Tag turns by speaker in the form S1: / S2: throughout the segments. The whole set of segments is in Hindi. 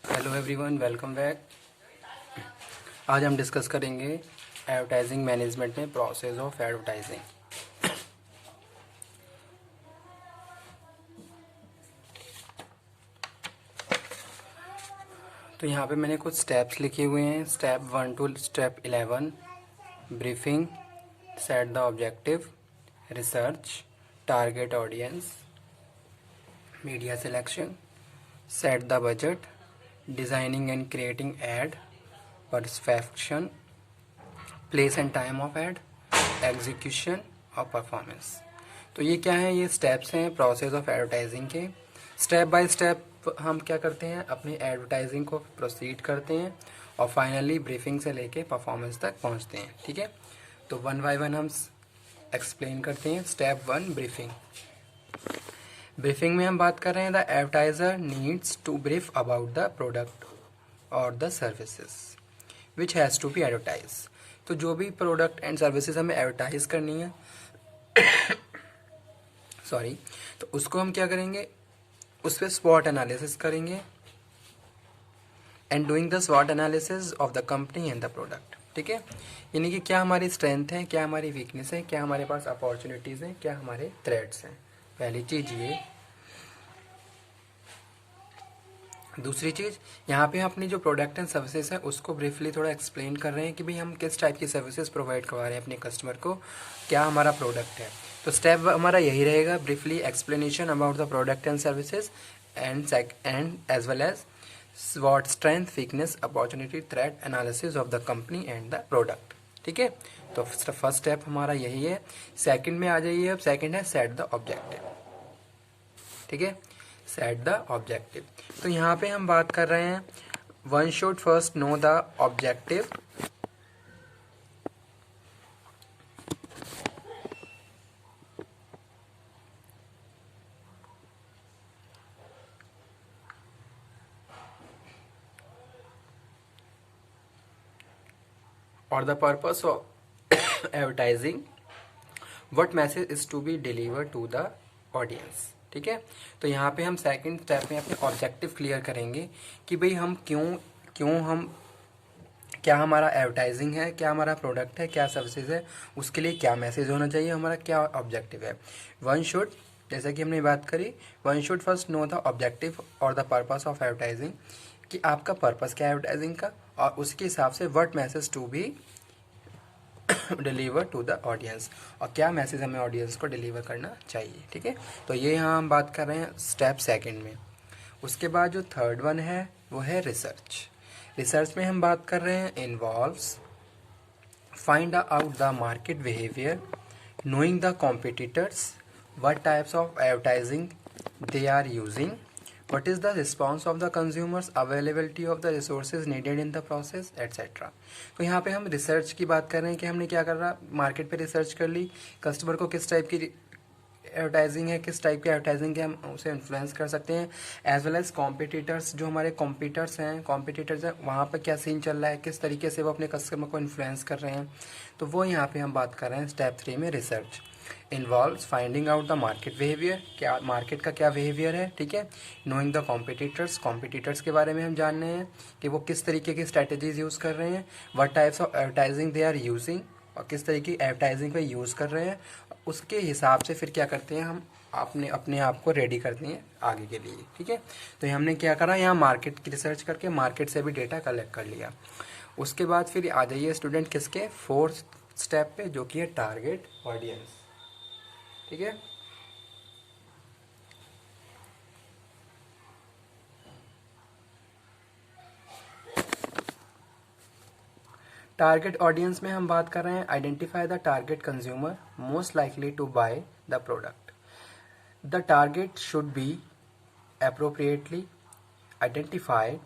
S1: Hello everyone, welcome back. आज हम डिस्कस करेंगे एडवर्टाइजिंग मैनेजमेंट में प्रोसेस ऑफ एडवर्टाइजिंग। तो यहाँ पे मैंने कुछ स्टेप्स लिखे हुए हैं, step 1 to step 11। Briefing, set the objective, research, target audience, media selection, set the budget, designing and creating ad, perception, place and time of ad, execution और परफॉर्मेंस। तो ये क्या है, ये स्टेप्स हैं प्रोसेस ऑफ एडवर्टाइजिंग के। स्टेप बाय स्टेप हम क्या करते हैं, अपनी एडवर्टाइजिंग को प्रोसीड करते हैं और फाइनली ब्रीफिंग से लेके परफॉर्मेंस तक पहुंचते हैं। ठीक है, तो वन बाय वन हम एक्सप्लेन करते हैं। Step 1, briefing. ब्रीफिंग में हम बात कर रहे हैं the advertiser needs to brief about the product और the services which has to be advertise. तो जो भी प्रोडक्ट एंड सर्विसेज हमें एडवर्टाइज करनी है सॉरी, तो उसको हम क्या करेंगे, उस पर स्वॉट एनालिसिस करेंगे एंड डूइंग द स्वॉट analysis of the company and the product. ठीक है, यानी कि क्या हमारी स्ट्रेंथ है, क्या हमारी वीकनेस है, क्या हमारे पास अपॉर्चुनिटीज़ हैं, क्या हमारे थ्रेट्स हैं। पहली चीज़ ये। दूसरी चीज़, यहाँ पे अपनी जो प्रोडक्ट एंड सर्विसेज है उसको ब्रीफली थोड़ा एक्सप्लेन कर रहे हैं कि भाई हम किस टाइप की सर्विसेज प्रोवाइड करवा रहे हैं अपने कस्टमर को, क्या हमारा प्रोडक्ट है। तो स्टेप हमारा यही रहेगा, briefly explanation about the product and services and as well as what strength, weakness, opportunity, threat, analysis of the company and the product. ठीक है, तो फर्स्ट स्टेप हमारा यही है। सेकंड में आ जाइए, अब सेकंड है सेट द ऑब्जेक्टिव। ठीक है, सेट द ऑब्जेक्टिव। तो यहाँ पे हम बात कर रहे हैं one should first know the objective. और the purpose of advertising, what message is to be deliver to the audience. ठीक है, तो यहाँ पे हम सेकंड स्टेप में अपने ऑब्जेक्टिव क्लियर करेंगे कि भाई हम क्यों हम क्या हमारा एडवर्टाइजिंग है, क्या हमारा प्रोडक्ट है, क्या सर्विसेज है, उसके लिए क्या मैसेज होना चाहिए, हमारा क्या ऑब्जेक्टिव है। वन शुड, जैसा कि हमने बात करी, one should first know the objective और द पर्पस ऑफ एडवर्टाइजिंग, कि आपका पर्पस क्या है एडवर्टाइजिंग का, और उसके हिसाब से what message to be deliver to the audience, और क्या मैसेज हमें ऑडियंस को डिलीवर करना चाहिए। ठीक है, तो ये यहाँ हम बात कर रहे हैं स्टेप सेकंड में। उसके बाद जो थर्ड वन है वो है रिसर्च। रिसर्च में हम बात कर रहे हैं involves find out the market behaviour, knowing the competitors, what types of advertising they are using, what is the response of the consumers, availability of the resources needed in the process, etc. तो यहाँ पे हम रिसर्च की बात कर रहे हैं कि हमने क्या कर रहा, मार्केट पे रिसर्च कर ली, कस्टमर को किस टाइप की एडवर्टाइजिंग है, किस टाइप की एडवर्टाइजिंग के हम उसे इन्फ्लुएंस कर सकते हैं, एज वेल एज कॉम्पिटिटर्स, जो हमारे कॉम्पिटिटर्स हैं वहाँ पर क्या सीन चल रहा है, किस तरीके से वो अपने कस्टमर को इन्फ्लुएंस कर रहे हैं। तो वो यहाँ पे हम बात कर रहे हैं स्टेप 3 में research. Involves finding out the market behaviour, क्या मार्केट का क्या बिहेवियर है। ठीक है, नोइंग द कॉम्पिटिटर्स के बारे में हम जान रहे हैं कि वो किस तरीके की स्ट्रैटेजीज यूज़ कर रहे हैं, what types of advertising they are using, और किस तरीके की एडवर्टाइजिंग पे यूज़ कर रहे हैं। उसके हिसाब से फिर क्या करते हैं, हम अपने आप को रेडी करते हैं आगे के लिए। ठीक है, तो हमने क्या करा, यहाँ मार्केट की रिसर्च करके मार्केट से भी डेटा कलेक्ट कर लिया। उसके बाद फिर आ जाइए स्टूडेंट किसके, फोर्थ स्टेप पे, जो कि है टारगेट ऑडियंस। ठीक है, टारगेट ऑडियंस में हम बात कर रहे हैं identify the target consumer most likely to buy the product. The target should be appropriately identified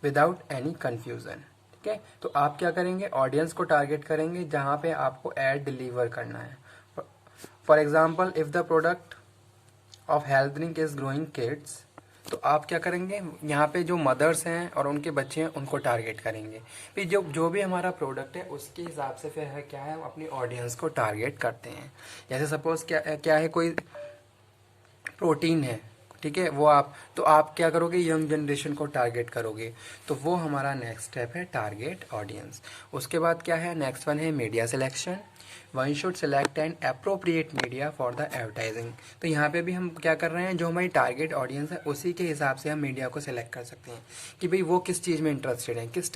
S1: without any confusion। ठीक है, तो आप क्या करेंगे, ऑडियंस को टारगेट करेंगे जहां पे आपको एड डिलीवर करना है। For example, if the product of health drink is growing kids, तो आप क्या करेंगे, यहाँ पे जो मदर्स हैं और उनके बच्चे हैं उनको टारगेट करेंगे। फिर जो भी हमारा प्रोडक्ट है उसके हिसाब से फिर है क्या है, हम अपनी ऑडियंस को टारगेट करते हैं। जैसे सपोज क्या है, कोई प्रोटीन है, ठीक है, वो आप, तो आप क्या करोगे, यंग जनरेशन को टारगेट करोगे, तो वो हमारा नेक्स्ट स्टेप है टारगेट ऑडियंस। उसके बाद क्या है, नेक्स्ट वन है media selection. One should select and appropriate media for the advertising. तो यहाँ पे भी हम क्या कर रहे हैं, जो हमारी टारगेट ऑडियंस है उसी के हिसाब से हम मीडिया को सिलेक्ट कर सकते हैं कि भाई वो किस चीज़ में इंटरेस्टेड है, किस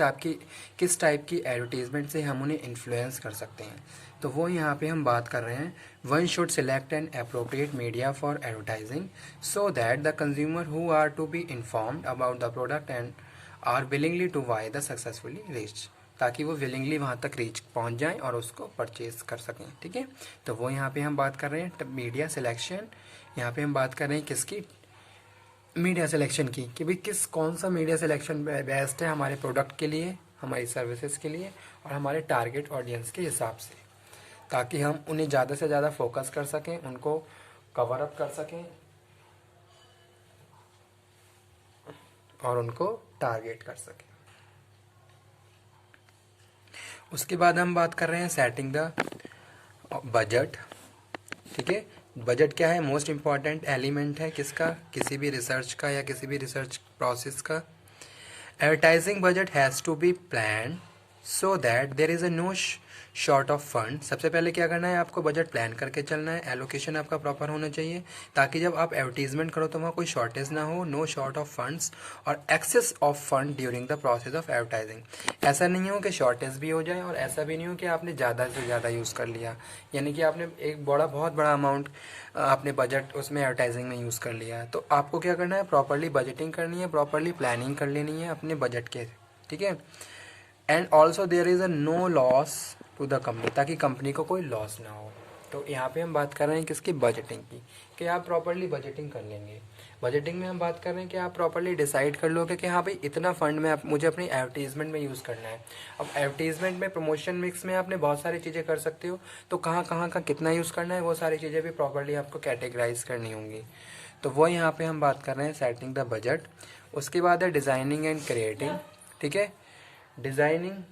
S1: टाइप की एडवर्टीजमेंट से हम उन्हें इन्फ्लुएंस कर सकते हैं। तो वो यहाँ पे हम बात कर रहे हैं, one should select an appropriate media for advertising so that the consumer who are to be informed about the product and are willingly to buy the successfully reach, ताकि वो विलिंगली वहाँ तक रीच पहुँच जाएं और उसको परचेज कर सकें। ठीक है, तो वो यहाँ पे हम बात कर रहे हैं मीडिया सिलेक्शन। यहाँ पे हम बात कर रहे हैं किसकी, मीडिया सिलेक्शन की, कि भाई कौन सा मीडिया सिलेक्शन बेस्ट है हमारे प्रोडक्ट के लिए, हमारी सर्विसेज के लिए और हमारे टारगेट ऑडियंस के हिसाब से, ताकि हम उन्हें ज़्यादा से ज़्यादा फोकस कर सकें, उनको कवर अप कर सकें और उनको टारगेट कर सकें। उसके बाद हम बात कर रहे हैं सेटिंग द बजट। ठीक है, बजट क्या है, मोस्ट इम्पॉर्टेंट एलिमेंट है किसका, किसी भी रिसर्च का या किसी भी रिसर्च प्रोसेस का। Advertising budget has to be plan so that there is a no short of fund. सबसे पहले क्या करना है, आपको बजट प्लान करके चलना है, एलोकेशन आपका प्रॉपर होना चाहिए, ताकि जब आप एडवर्टीजमेंट करो तो वहाँ कोई शॉर्टेज ना हो, नो शॉर्ट ऑफ फंड्स और excess of fund during the process of advertising. ऐसा नहीं हो कि शॉर्टेज भी हो जाए और ऐसा भी नहीं हो कि आपने ज़्यादा से ज़्यादा यूज़ कर लिया, यानी कि आपने एक बहुत बड़ा अमाउंट आपने बजट उसमें एडवर्टाइजिंग में यूज़ कर लिया। तो आपको क्या करना है, प्रॉपरली बजटिंग करनी है, प्रॉपरली प्लानिंग कर लेनी है अपने बजट के। ठीक है, and also there is a no loss to the company, ताकि कंपनी को कोई लॉस ना हो। तो यहाँ पे हम बात कर रहे हैं किसकी, बजटिंग की, कि आप प्रॉपरली बजटिंग कर लेंगे। बजटिंग में हम बात कर रहे हैं कि आप प्रॉपरली डिसाइड कर लोगे कि हाँ भाई इतना फंड में मुझे अपनी एडवर्टीजमेंट में यूज़ करना है। अब एडवर्टीजमेंट में प्रमोशन मिक्स में आपने बहुत सारी चीज़ें कर सकते हो, तो कहाँ कहाँ का कितना यूज़ करना है वो सारी चीज़ें भी प्रॉपरली आपको कैटेगराइज करनी होंगी। तो वो यहाँ पे हम बात कर रहे हैं सेटिंग द बजट। उसके बाद है डिज़ाइनिंग एंड क्रिएटिंग। ठीक है, डिज़ाइनिंग,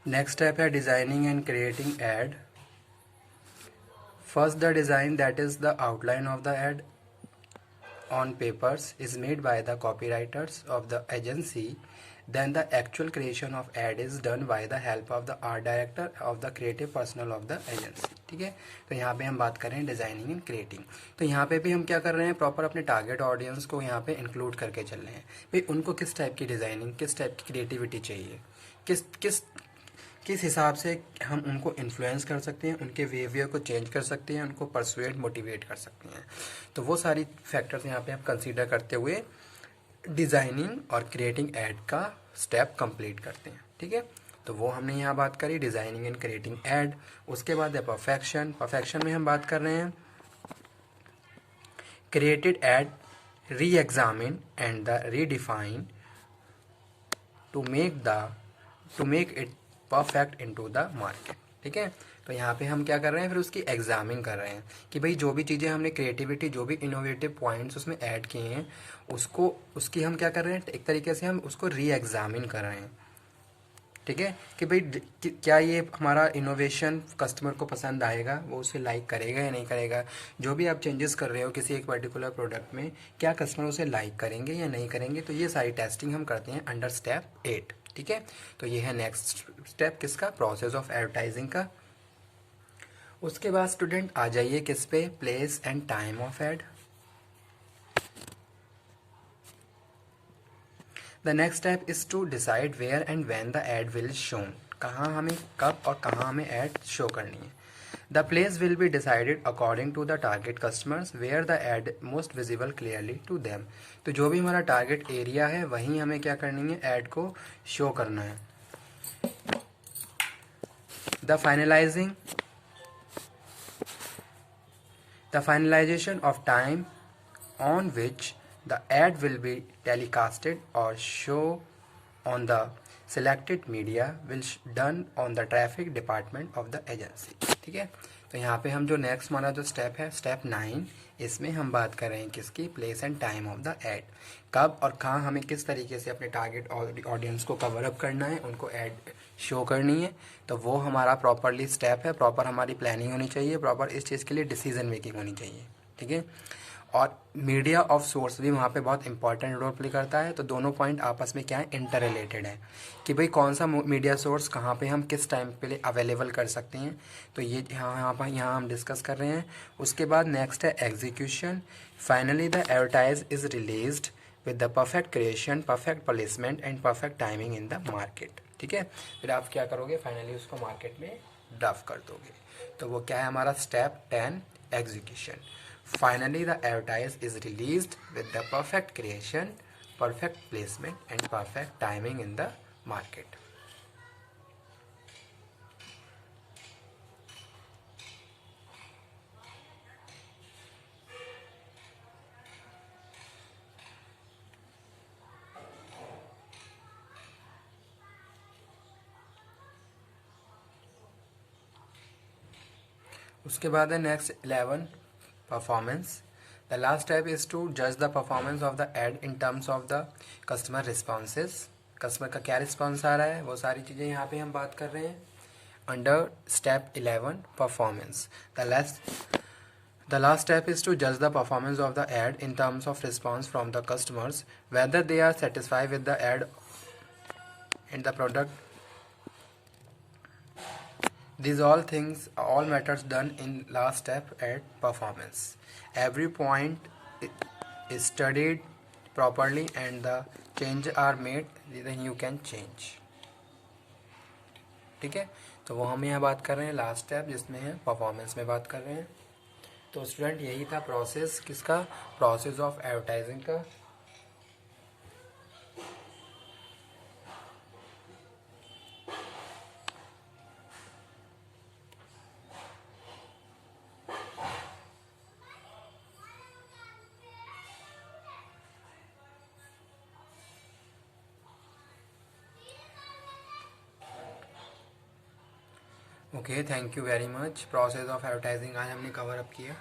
S1: नेक्स्ट स्टेप है designing and creating ad. First the design that is the outline of the ad on papers is made by the copywriters of the agency, then the actual creation of ad is done by the help of the art director of the creative personnel of the agency। ठीक है, तो यहाँ पे हम बात कर रहे हैं डिज़ाइनिंग एंड क्रिएटिंग। तो यहाँ पे भी हम क्या कर रहे हैं, प्रॉपर अपने टारगेट ऑडियंस को यहाँ पे इंक्लूड करके चल रहे हैं, भाई उनको किस टाइप की डिज़ाइनिंग, किस टाइप की क्रिएटिविटी चाहिए, किस किस किस हिसाब से हम उनको इन्फ्लुएंस कर सकते हैं, उनके बिहेवियर को चेंज कर सकते हैं, उनको परसुएट मोटिवेट कर सकते हैं। तो वो सारी फैक्टर्स यहाँ पे आप कंसीडर करते हुए डिज़ाइनिंग और क्रिएटिंग एड का स्टेप कंप्लीट करते हैं। ठीक है, तो वो हमने यहाँ बात करी डिज़ाइनिंग एंड क्रिएटिंग एड। उसके बाद है परफेक्शन। परफेक्शन में हम बात कर रहे हैं created ad re examine and the redefine to make it perfect into the market. ठीक है, तो यहाँ पे हम क्या कर रहे हैं, फिर उसकी एग्जामिन कर रहे हैं कि भाई जो भी चीज़ें हमने क्रिएटिविटी, जो भी इनोवेटिव पॉइंट्स उसमें ऐड किए हैं, उसकी हम क्या कर रहे हैं, एक तरीके से हम उसको री एग्जामिन कर रहे हैं। ठीक है, कि भाई क्या ये हमारा इनोवेशन कस्टमर को पसंद आएगा, वो उसे लाइक करेगा या नहीं करेगा। जो भी आप चेंजेस कर रहे हो किसी एक पर्टिकुलर प्रोडक्ट में, क्या कस्टमर उसे लाइक करेंगे या नहीं करेंगे। तो ये सारी टेस्टिंग हम करते हैं अंडर स्टेप 8। ठीक है, तो ये है नेक्स्ट स्टेप किसका, प्रोसेस ऑफ एडवर्टाइजिंग का। उसके बाद स्टूडेंट आ जाइए किस पे, place and time of ad. The next step is to decide where and when the ad will shown, कहाँ हमें कब और कहाँ हमें एड शो करनी है। The place will be decided according to the target customers where the ad most visible clearly to them. तो जो भी हमारा टारगेट एरिया है वहीं हमें क्या करनी है, एड को शो करना है। The finalisation of time on which the ad will be telecasted or show on the selected media will done on the traffic department of the agency। ठीक है, तो यहाँ पे हम जो नेक्स्ट हमारा जो स्टेप है, स्टेप 9, इसमें हम बात कर रहे हैं किसकी, place and time of the ad. कब और कहाँ हमें किस तरीके से अपने टारगेट ऑडियंस को कवर अप करना है, उनको एड शो करनी है, तो वो हमारा प्रॉपरली स्टेप है, प्रॉपर हमारी प्लानिंग होनी चाहिए, प्रॉपर इस चीज़ के लिए डिसीजन मेकिंग होनी चाहिए, ठीक है। और मीडिया ऑफ सोर्स भी वहाँ पे बहुत इंपॉर्टेंट रोल प्ले करता है। तो दोनों पॉइंट आपस में क्या है, इंटर रिलेटेड है कि भाई कौन सा मीडिया सोर्स कहाँ पे हम किस टाइम पे लिए अवेलेबल कर सकते हैं। तो ये यहाँ हम डिस्कस कर रहे हैं। उसके बाद नेक्स्ट है execution. Finally the advertise is released with the perfect creation, perfect placement and perfect timing in the market, ठीक है। फिर आप क्या करोगे, फाइनली उसको मार्केट में ड्राफ्ट कर दोगे। तो वो क्या है हमारा step 10, execution. Finally, the advertise is released with the perfect creation, perfect placement, and perfect timing in the market. उसके बाद है next 11, performance. The last step is to जज the performance of the ad in terms of the customer responses. Customer का क्या रिस्पॉन्स आ रहा है, वो सारी चीज़ें यहाँ पे हम बात कर रहे हैं under step 11, performance. The last step is to judge the performance of the ad in terms of response from the customers, whether they are satisfied with the ad and the product. These all things, all matters done in last step at performance. Every point is studied properly and the changes are made, then you can change. ठीक है, तो वो हम यहाँ बात कर रहे हैं लास्ट स्टेप जिसमें है परफॉर्मेंस में बात कर रहे हैं। तो स्टूडेंट यही था प्रोसेस किसका, प्रोसेस ऑफ एडवर्टाइजिंग का। Okay, thank you very much. Process of advertising आज हमने कवर अप किया।